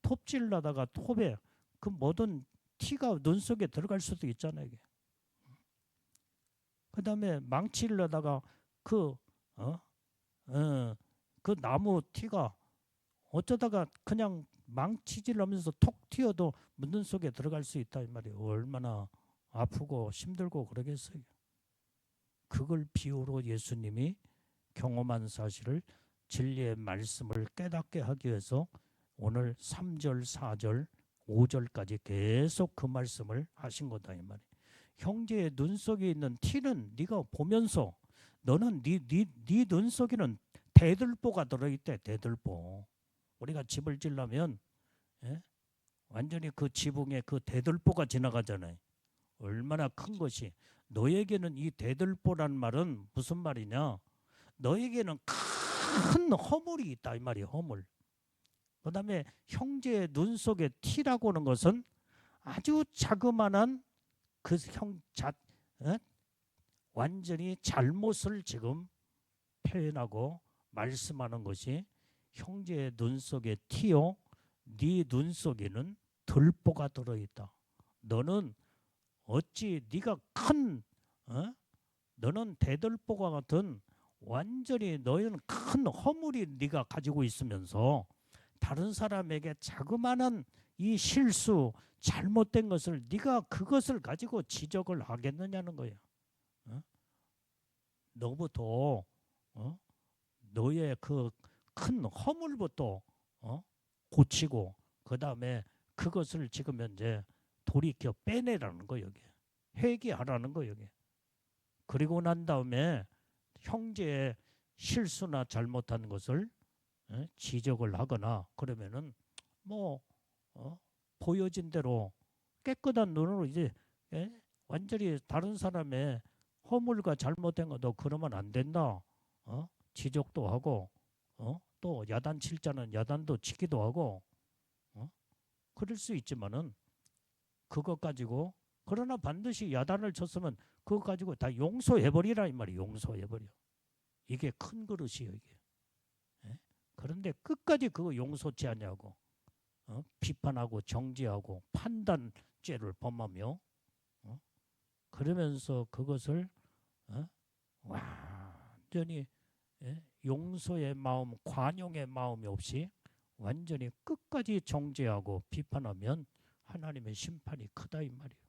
Speaker 1: 톱질 하다가 톱에 그 모든 티가 눈 속에 들어갈 수도 있잖아요. 이게. 그 다음에 망치를 하다가 그 나무 티가 어쩌다가 그냥 망치질 하면서 톡 튀어도 눈 속에 들어갈 수 있다 이 말이에요. 얼마나 아프고 힘들고 그러겠어요. 그걸 비유로 예수님이 경험한 사실을 진리의 말씀을 깨닫게 하기 위해서 오늘 3절, 4절, 5절까지 계속 그 말씀을 하신 거다 이 말이에요. 형제의 눈 속에 있는 티는 네가 보면서 너는 네 눈 속에는 대들보가 들어있대. 대들보. 우리가 집을 지려면 완전히 그 지붕에 그 대들보가 지나가잖아요. 얼마나 큰 것이. 너에게는 이 대들보란 말은 무슨 말이냐. 너에게는 큰 허물이 있다 이 말이에요. 허물. 그 다음에 형제의 눈 속에 티라고 하는 것은 아주 자그마한 그 완전히 잘못을 지금 표현하고 말씀하는 것이 형제의 눈 속에 티요 네 눈 속에는 들보가 들어있다. 너는 어찌 네가 큰 너는 대들보가 같은 완전히 너희는 큰 허물이 네가 가지고 있으면서 다른 사람에게 자그마한 이 실수 잘못된 것을 네가 그것을 가지고 지적을 하겠느냐는 거야. 너부터 너의 그 큰 허물부터 고치고 그 다음에 그것을 지금 현재 돌이켜 빼내라는 거 여기. 회개하라는 거 여기. 그리고 난 다음에 형제의 실수나 잘못한 것을 지적을 하거나 그러면은 뭐 보여진 대로 깨끗한 눈으로 이제 완전히 다른 사람의 허물과 잘못된 거 너 그러면 안 된다. 지적도 하고 또 야단칠 자는 야단도 치기도 하고 그럴 수 있지만은 그것 가지고 그러나 반드시 야단을 쳤으면 그거 가지고 다 용서해버리라 이 말이에요. 용서해버려. 이게 큰 그릇이에요. 이게. 그런데 끝까지 그거 용서치 않냐고 비판하고 정죄하고 판단죄를 범하며 그러면서 그것을 완전히 용서의 마음, 관용의 마음이 없이 완전히 끝까지 정죄하고 비판하면 하나님의 심판이 크다 이 말이에요.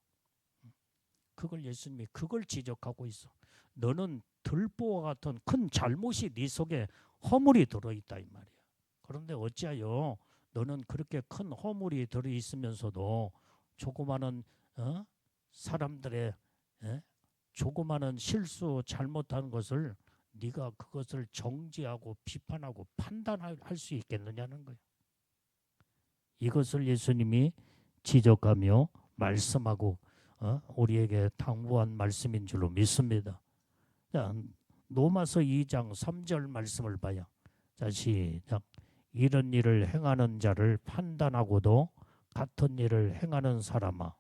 Speaker 1: 그걸 예수님이 그걸 지적하고 있어. 너는 들보와 같은 큰 잘못이 네 속에 허물이 들어있다 이 말이야. 그런데 어찌하여 너는 그렇게 큰 허물이 들어있으면서도 조그마한 사람들의 조그마한 실수 잘못한 것을 네가 그것을 정지하고 비판하고 판단할 수 있겠느냐는 거예요. 이것을 예수님이 지적하며 말씀하고 우리에게 당부한 말씀인 줄로 믿습니다. 자, 로마서 2장 3절 말씀을 봐요. 자, 시작. 이런 일을 행하는 자를 판단하고도 같은 일을 행하는 사람아,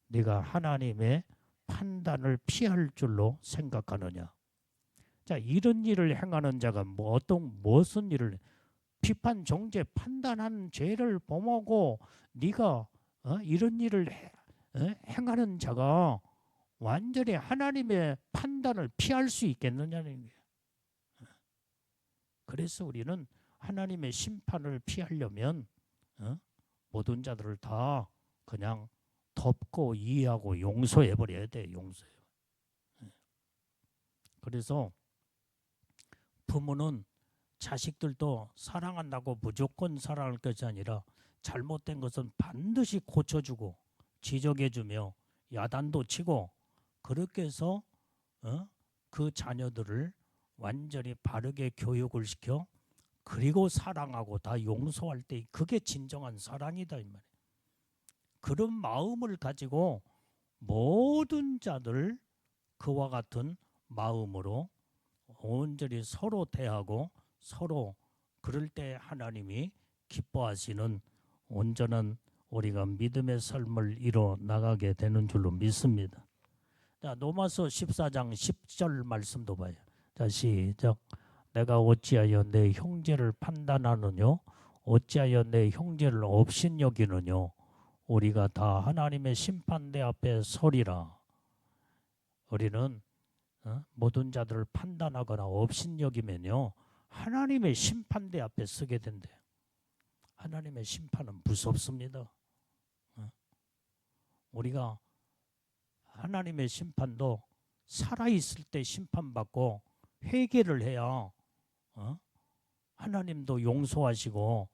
Speaker 1: 네가 하나님의 판단을 피할 줄로 생각하느냐. 자, 이런 일을 행하는 자가 무슨 일을 비판, 정죄, 판단한 죄를 범하고 네가 이런 일을 행하는 자가 완전히 하나님의 판단을 피할 수 있겠느냐는 거예요. 그래서 우리는 하나님의 심판을 피하려면 모든 자들을 다 그냥 덮고 이해하고 용서해버려야 돼. 용서해. 그래서 부모는 자식들도 사랑한다고 무조건 사랑할 것이 아니라 잘못된 것은 반드시 고쳐주고 지적해주며 야단도 치고 그렇게 해서 그 자녀들을 완전히 바르게 교육을 시켜 그리고 사랑하고 다 용서할 때 그게 진정한 사랑이다 이 말이에요. 그런 마음을 가지고 모든 자들 그와 같은 마음으로 온전히 서로 대하고 서로 그럴 때 하나님이 기뻐하시는 온전한 우리가 믿음의 삶을 이뤄 나가게 되는 줄로 믿습니다. 자, 로마서 14장 10절 말씀도 봐요. 자, 시작. 내가 어찌하여 내 형제를 판단하느뇨? 어찌하여 내 형제를 업신여기느뇨? 우리가 다 하나님의 심판대 앞에 서리라. 우리는 모든 자들을 판단하거나 업신여기면요 하나님의 심판대 앞에 서게 된대요. 하나님의 심판은 무섭습니다. 우리가 하나님의 심판도 살아있을 때 심판받고 회개를 해야 하나님도 용서하시고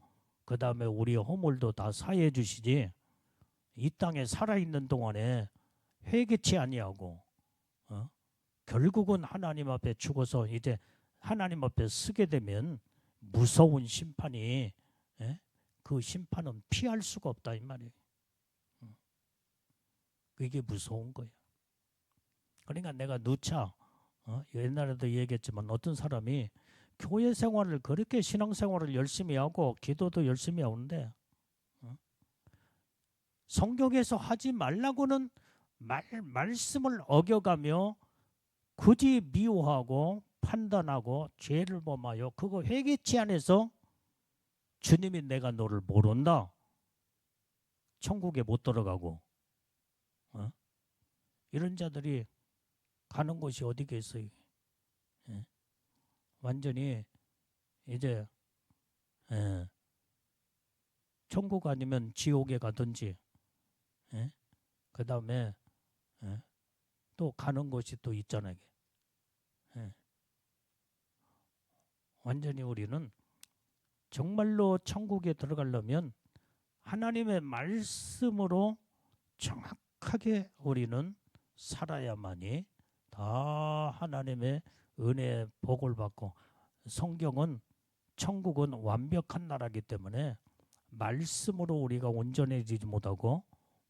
Speaker 1: 그 다음에 우리 허물도 다 사해 주시지 이 땅에 살아있는 동안에 회개치 아니하고 결국은 하나님 앞에 죽어서 이제 하나님 앞에 서게 되면 무서운 심판이 그 심판은 피할 수가 없다 이 말이에요. 그게 무서운 거예요. 그러니까 내가 누차 옛날에도 얘기했지만 어떤 사람이 교회 생활을 그렇게 신앙생활을 열심히 하고 기도도 열심히 하는데 성경에서 하지 말라고는 말씀을 어겨가며 굳이 미워하고 판단하고 죄를 범하여 그거 회개치 않아서 주님이 내가 너를 모른다. 천국에 못 들어가고 이런 자들이 가는 곳이 어디겠어요. 완전히 이제 천국 아니면 지옥에 가든지 그 다음에 또 가는 곳이 또 있잖아요. 완전히 우리는 정말로 천국에 들어가려면 하나님의 말씀으로 정확하게 우리는 살아야만이 다 하나님의 은혜의 복을 받고, 성경은 천국은 완벽한 나라이기 때문에 말씀으로 우리가 온전해지지 못하고,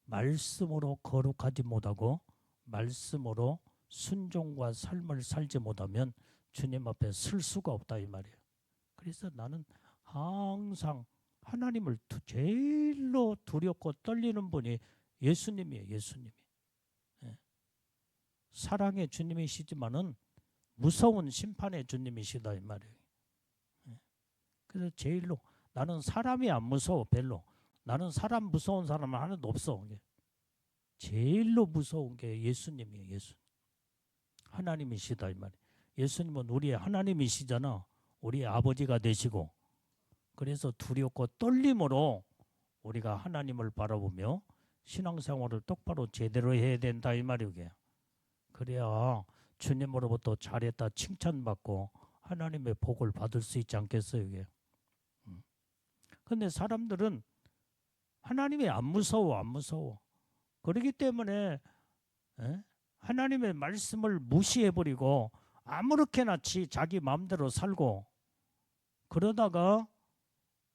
Speaker 1: 말씀으로 거룩하지 못하고, 말씀으로 순종과 삶을 살지 못하면 주님 앞에 설 수가 없다 이 말이에요. 그래서 나는 항상 하나님을 제일로 두렵고 떨리는 분이 예수님이에요. 예수님이. 예. 사랑의 주님이시지만은 무서운 심판의 주님이시다 이 말이에요. 예. 그래서 제일로 나는 사람이 안 무서워. 별로. 나는 사람 무서운 사람은 하나도 없어. 제일로 무서운 게 예수님이에요. 예수님. 하나님이시다 이 말이에요. 예수님은 우리의 하나님이시잖아. 우리의 아버지가 되시고. 그래서 두렵고 떨림으로 우리가 하나님을 바라보며 신앙생활을 똑바로 제대로 해야 된다 이 말이에요. 그래야 주님으로부터 잘했다 칭찬받고 하나님의 복을 받을 수 있지 않겠어요. 이게. 근데 사람들은 하나님이 안 무서워. 안 무서워. 그렇기 때문에 하나님의 말씀을 무시해버리고 아무렇게나 자기 마음대로 살고, 그러다가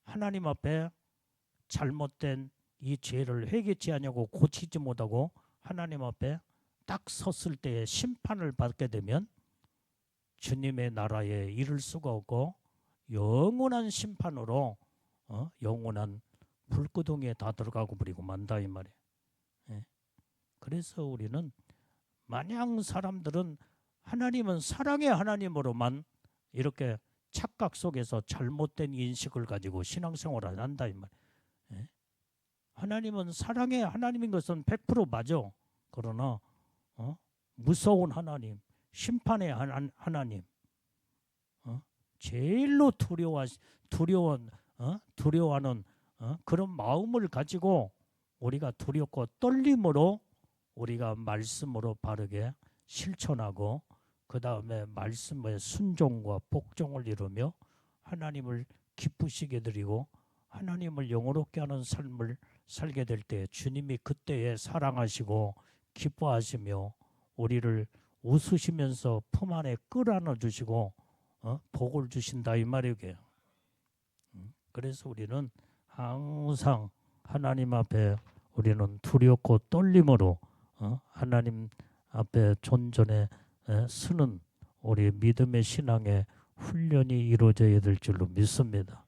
Speaker 1: 하나님 앞에 잘못된 이 죄를 회개치 않냐고 고치지 못하고 하나님 앞에 딱 섰을 때에 심판을 받게 되면 주님의 나라에 이를 수가 없고 영원한 심판으로 영원한 불구덩이에 다 들어가고 버리고 만다 이 말이에요. 예. 그래서 우리는 마냥 사람들은 하나님은 사랑의 하나님으로만 이렇게 착각 속에서 잘못된 인식을 가지고 신앙생활을 한다 이 말이에요. 예. 하나님은 사랑의 하나님인 것은 100% 맞아. 그러나 무서운 하나님, 심판의 하나님, 제일로 두려워하는 그런 마음을 가지고 우리가 두렵고 떨림으로 우리가 말씀으로 바르게 실천하고, 그 다음에 말씀의 순종과 복종을 이루며 하나님을 기쁘시게 드리고 하나님을 영원롭게 하는 삶을 살게 될 때 주님이 그때에 사랑하시고 기뻐하시며 우리를 웃으시면서 품 안에 끌어안아 주시고 복을 주신다 이 말이에요. 그래서 우리는 항상 하나님 앞에 우리는 두렵고 떨림으로 하나님 앞에 존전에 서는 우리 믿음의 신앙의 훈련이 이루어져야 될 줄로 믿습니다.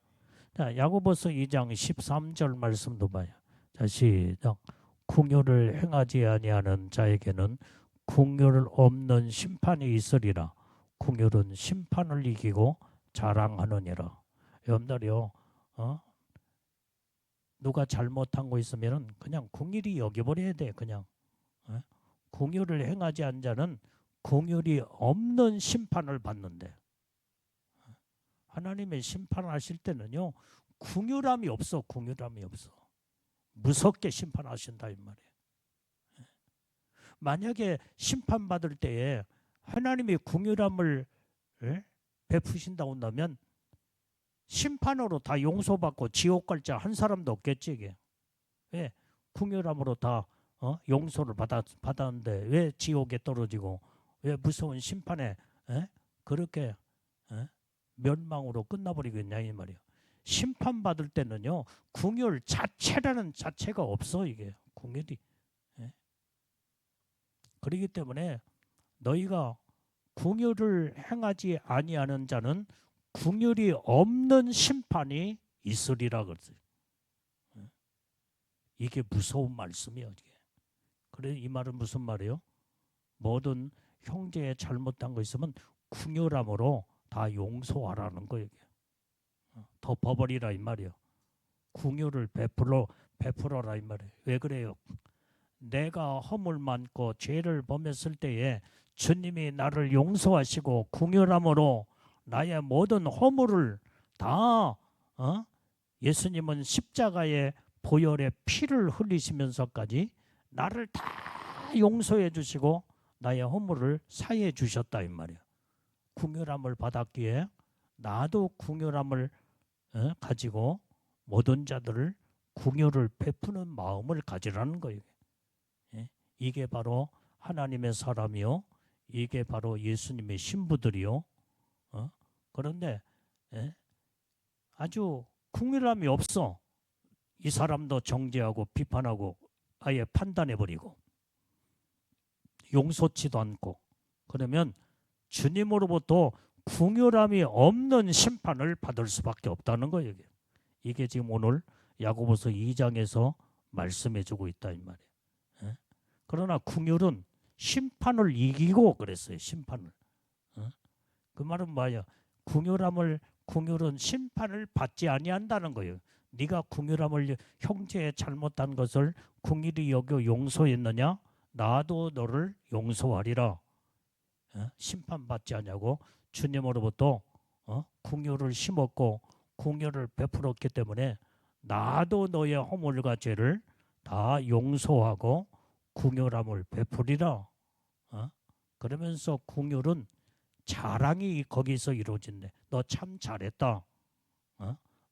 Speaker 1: 자, 야고보서 2장 13절 말씀도 봐요. 자, 시작. 궁욕을 행하지 아니하는 자에게는 궁욕을 없는 심판이 있으리라. 궁욕은 심판을 이기고 자랑하느니라. 여러분들이요, 누가 잘못한 거 있으면은 그냥 궁일이 여겨버려야 돼. 그냥 궁욕을 행하지 않은 자는 궁욕이 없는 심판을 받는데, 하나님의 심판하실 때는요 궁욕함이 없어. 궁욕함이 없어. 무섭게 심판하신다 이 말이에요. 만약에 심판받을 때에 하나님이 궁욕함을 베푸신다고 한다면 심판으로 다 용서받고 지옥 갈 자 한 사람도 없겠지. 이게 왜 궁욕함으로 다 용서를 받았는데 왜 지옥에 떨어지고 왜 무서운 심판에 그렇게 멸망으로 끝나버리겠냐 이 말이에요. 심판받을 때는요 궁욕 자체라는 자체가 없어. 이게 궁욕이. 그렇기 때문에 너희가 궁욕을 행하지 아니하는 자는 궁욕이 없는 심판이 있으리라 그랬어요. 이게 무서운 말씀이에요. 이게. 그래 이 말은 무슨 말이에요? 모든 형제에 잘못한 거 있으면 궁욕함으로 다 용서하라는 거예요. 덮어버리라 이 말이에요. 궁욕을 베풀어라 이 말이에요. 왜 그래요? 내가 허물 많고 죄를 범했을 때에 주님이 나를 용서하시고 궁욕함으로 나의 모든 허물을 다 예수님은 십자가의 보혈의 피를 흘리시면서까지 나를 다 용서해 주시고 나의 허물을 사해 주셨다 이 말이에요. 궁욕함을 받았기에 나도 궁욕함을 가지고 모든 자들을 궁유를 베푸는 마음을 가지라는 거예요. 예? 이게 바로 하나님의 사람이요. 이게 바로 예수님의 신부들이요. 그런데 예? 아주 궁유함이 없어. 이 사람도 정죄하고 비판하고 아예 판단해버리고 용서치도 않고 그러면 주님으로부터 궁유함이 없는 심판을 받을 수밖에 없다는 거예요. 이게 지금 오늘 야고보서 2장에서 말씀해주고 있다 이 말이에요. 예? 그러나 궁유는 심판을 이기고 그랬어요. 심판을. 그 말은 뭐야? 궁유는 심판을 받지 아니한다는 거예요. 네가 궁유함을 형제의 잘못한 것을 궁일이 여겨 용서했느냐? 나도 너를 용서하리라. 심판받지 않냐고 주님으로부터 궁유를 심었고 궁유를 베풀었기 때문에 나도 너의 허물과 죄를 다 용서하고 궁유함을 베풀이라. 그러면서 궁유는 자랑이 거기서 이루어진대. 너 참 잘했다.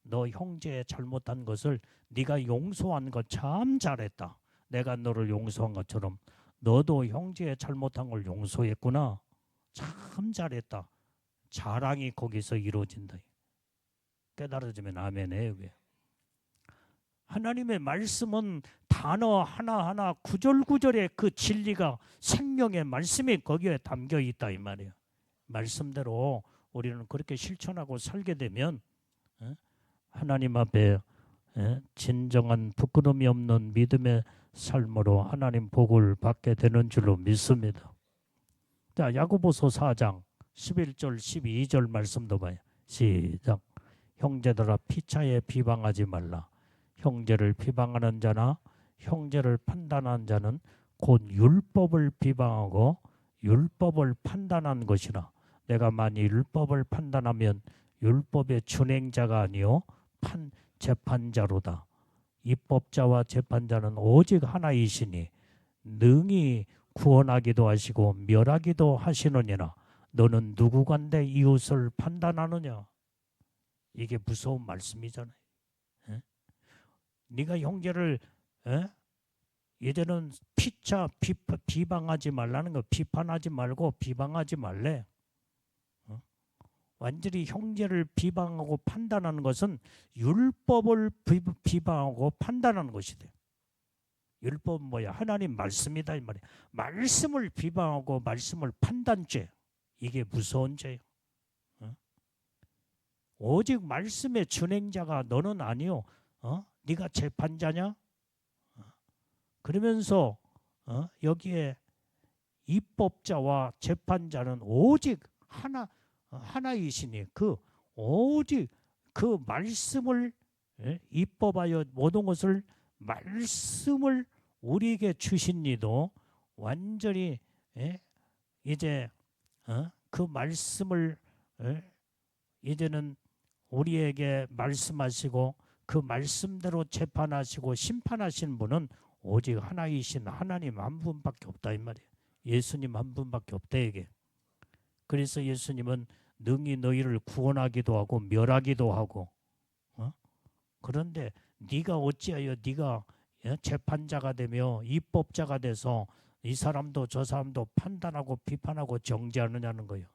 Speaker 1: 너 형제의 잘못한 것을 네가 용서한 것 참 잘했다. 내가 너를 용서한 것처럼 너도 형제의 잘못한 걸 용서했구나. 참 잘했다. 자랑이 거기서 이루어진다. 깨달아지면 아멘해요. 하나님의 말씀은 단어 하나하나 구절구절의 그 진리가 생명의 말씀이 거기에 담겨 있다 이 말이에요. 말씀대로 우리는 그렇게 실천하고 살게 되면 하나님 앞에 진정한 부끄러움이 없는 믿음의 삶으로 하나님 복을 받게 되는 줄로 믿습니다. 자, 야고보서 4장 11절 12절 말씀도 봐요. 시작. 형제들아 피차에 비방하지 말라. 형제를 비방하는 자나 형제를 판단하는 자는 곧 율법을 비방하고 율법을 판단한 것이라. 내가 만일 율법을 판단하면 율법의 준행자가 아니요 재판자로다. 입법자와 재판자는 오직 하나이시니 능히 구원하기도 하시고 멸하기도 하시느니라. 너는 누구간데 이웃을 판단하느냐? 이게 무서운 말씀이잖아요. 네가 형제를 이제는 피차 비방하지 말라는 거. 비판하지 말고 비방하지 말래. 완전히 형제를 비방하고 판단하는 것은 율법을 비방하고 판단하는 것이다. 율법은 뭐야? 하나님 말씀이다 이 말이야. 말씀을 비방하고 말씀을 판단죄. 이게 무서운 죄예요. 오직 말씀의 준행자가 너는 아니요. 네가 재판자냐? 그러면서 여기에 입법자와 재판자는 오직 하나이시니 오직 그 말씀을 입법하여 모든 것을 말씀을 우리에게 주신 이도 완전히 이제 그 말씀을 이제는 우리에게 말씀하시고 그 말씀대로 재판하시고 심판하신 분은 오직 하나이신 하나님 한 분밖에 없다 이 말이에요. 예수님 한 분밖에 없다 이게. 그래서 예수님은 능히 너희를 구원하기도 하고 멸하기도 하고 그런데 네가 어찌하여 네가 재판자가 되며 입법자가 돼서 이 사람도 저 사람도 판단하고 비판하고 정죄하느냐는 거예요.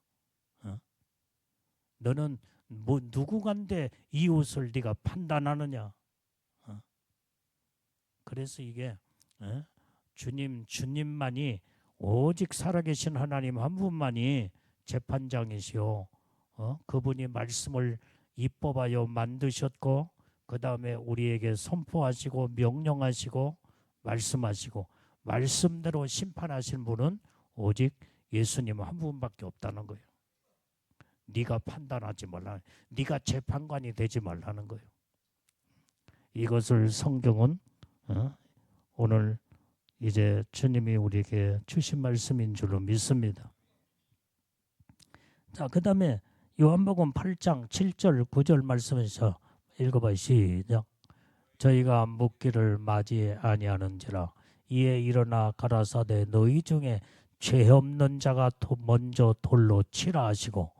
Speaker 1: 너는 뭐 누구간데 이웃을 네가 판단하느냐? 그래서 이게 주님만이 오직 살아계신 하나님 한 분만이 재판장이시오. 그분이 말씀을 입법하여 만드셨고 그 다음에 우리에게 선포하시고 명령하시고 말씀하시고 말씀대로 심판하신 분은 오직 예수님 한 분밖에 없다는 거예요. 네가 판단하지 말라. 네가 재판관이 되지 말라는 거예요. 이것을 성경은 오늘 이제 주님이 우리에게 주신 말씀인 줄로 믿습니다. 자, 그 다음에 요한복음 8장 7절 9절 말씀에서 읽어봐요. 시작. 저희가 묻기를 맞이 아니하는지라 이에 일어나 가라사대 너희 중에 죄 없는 자가 먼저 돌로 치라 하시고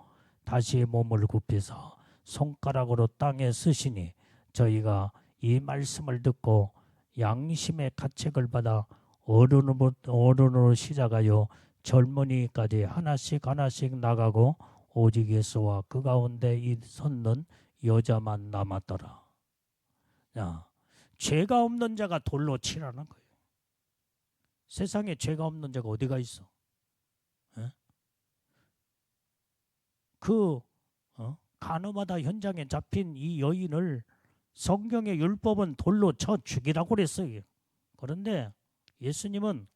Speaker 1: 다시 몸을 굽히사 손가락으로 땅에 쓰시니 저희가 이 말씀을 듣고 양심의 가책을 받아 어른으로 시작하여 젊은이까지 하나씩 하나씩 나가고 오직 예수와 그 가운데 섰는 여자만 남았더라. 야, 죄가 없는 자가 돌로 치라는 거예요. 세상에 죄가 없는 자가 어디가 있어? 에? 그 가늠하다 현장에 잡힌 이 여인을 성경의 율법은 돌로 쳐 죽이라고 그랬어요. 그런데 예수님은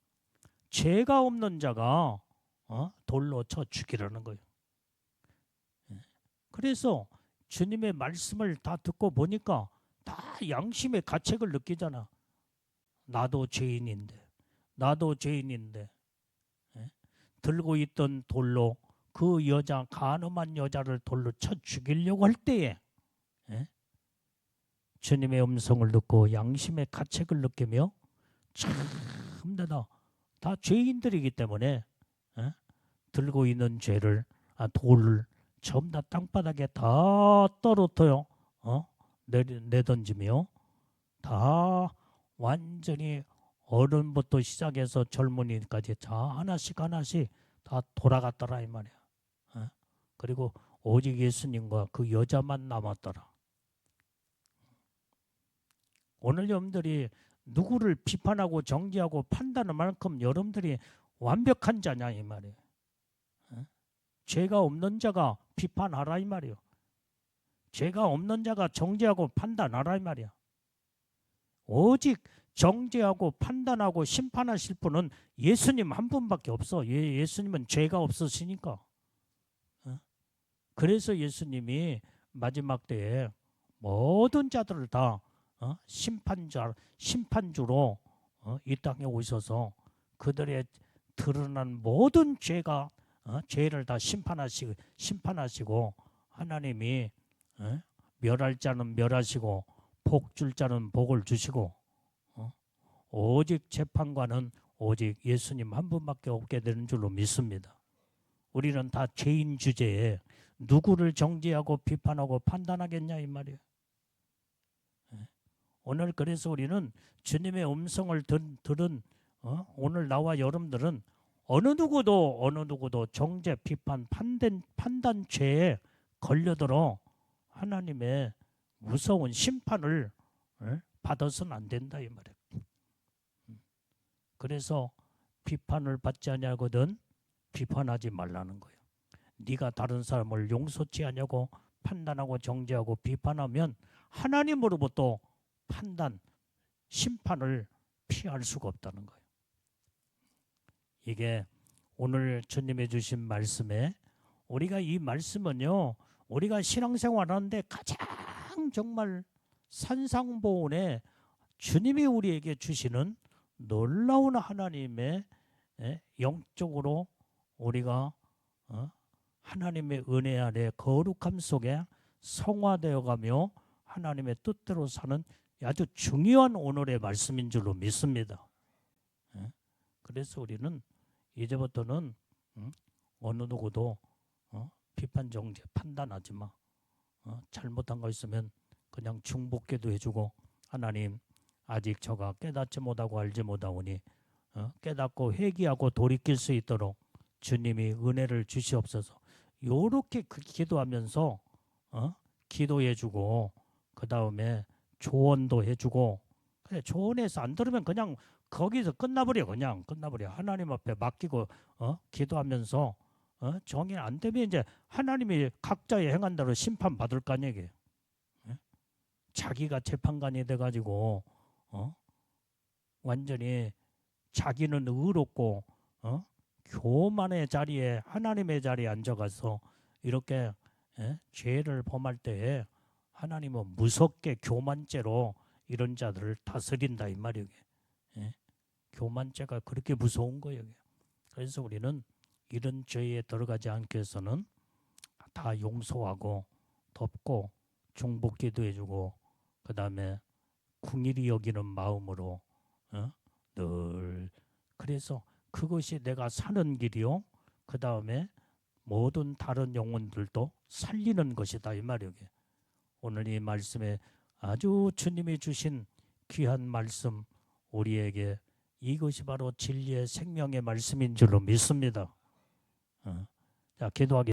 Speaker 1: 죄가 없는 자가 돌로 쳐 죽이라는 거예요. 그래서 주님의 말씀을 다 듣고 보니까 다 양심의 가책을 느끼잖아. 나도 죄인인데 들고 있던 돌로 그 여자, 간음한 여자를 돌로 쳐 죽이려고 할 때에 주님의 음성을 듣고 양심의 가책을 느끼며 참다 다 죄인들이기 때문에 들고 있는 죄를 돌을 전부 다 땅바닥에 다 떨어뜨려 내던지며 다 완전히 어른부터 시작해서 젊은이까지 다 하나씩 다 돌아갔더라 이 말이야. 그리고 오직 예수님과 그 여자만 남았더라. 오늘 여러분들이 누구를 비판하고 정죄하고 판단할 만큼 여러분들이 완벽한 자냐 이 말이에요. 죄가 없는 자가 비판하라 이 말이에요. 죄가 없는 자가 정죄하고 판단하라 이 말이야. 오직 정죄하고 판단하고 심판하실 분은 예수님 한 분밖에 없어. 예수님은 죄가 없으시니까. 그래서 예수님이 마지막 때에 모든 자들을 다 심판주로 이 땅에 오셔서 그들의 드러난 모든 죄를 다 심판하시고 하나님이 멸할 자는 멸하시고 복 줄 자는 복을 주시고 오직 재판관은 오직 예수님 한 분밖에 없게 되는 줄로 믿습니다. 우리는 다 죄인 주제에 누구를 정죄하고 비판하고 판단하겠냐 이 말이에요. 오늘 그래서 우리는 주님의 음성을 들은 오늘 나와 여러분들은 어느 누구도 정죄, 비판, 판단 죄에 걸려들어 하나님의 무서운 심판을 받아서는 안 된다 이 말이에요. 그래서 비판을 받지 아니하거든 비판하지 말라는 거예요. 네가 다른 사람을 용서치 않냐고 판단하고 정죄하고 비판하면 하나님으로부터 판단, 심판을 피할 수가 없다는 거예요. 이게 오늘 주님이 주신 말씀에 우리가 이 말씀은요. 우리가 신앙생활하는데 가장 정말 산상보훈에 주님이 우리에게 주시는 놀라운 하나님의 영적으로 우리가 하나님의 은혜 아래 거룩함 속에 성화되어 가며 하나님의 뜻대로 사는 아주 중요한 오늘의 말씀인 줄로 믿습니다. 그래서 우리는 이제부터는 어느 누구도 비판 정죄 판단하지 마. 잘못한 거 있으면 그냥 중복기도 해주고 하나님 아직 저가 깨닫지 못하고 알지 못하오니 깨닫고 회개하고 돌이킬 수 있도록 주님이 은혜를 주시옵소서. 요렇게 기도하면서 기도해주고 그 다음에 조언도 해주고 그래 조언해서 안 들으면 그냥 거기서 끝나버려. 하나님 앞에 맡기고 기도하면서 정이 안 되면 이제 하나님이 각자의 행한 대로 심판 받을 거 아니에요. 자기가 재판관이 돼가지고 완전히 자기는 의롭고 교만의 자리에 하나님의 자리에 앉아가서 이렇게 죄를 범할 때에 하나님은 무섭게 교만죄로 이런 자들을 다스린다 이 말이에요. 교만죄가 그렇게 무서운 거예요. 그래서 우리는 이런 죄에 들어가지 않기 위해서는 다 용서하고 덮고 중복 기도해주고 그 다음에 궁일이 여기는 마음으로 늘 그래서 그것이 내가 사는 길이요. 그 다음에 모든 다른 영혼들도 살리는 것이다 이 말이에요. 오늘 이 말씀에 아주 주님이 주신 귀한 말씀, 우리에게 이것이 바로 진리의 생명의 말씀인 줄로 믿습니다. 자, 기도하겠습니다.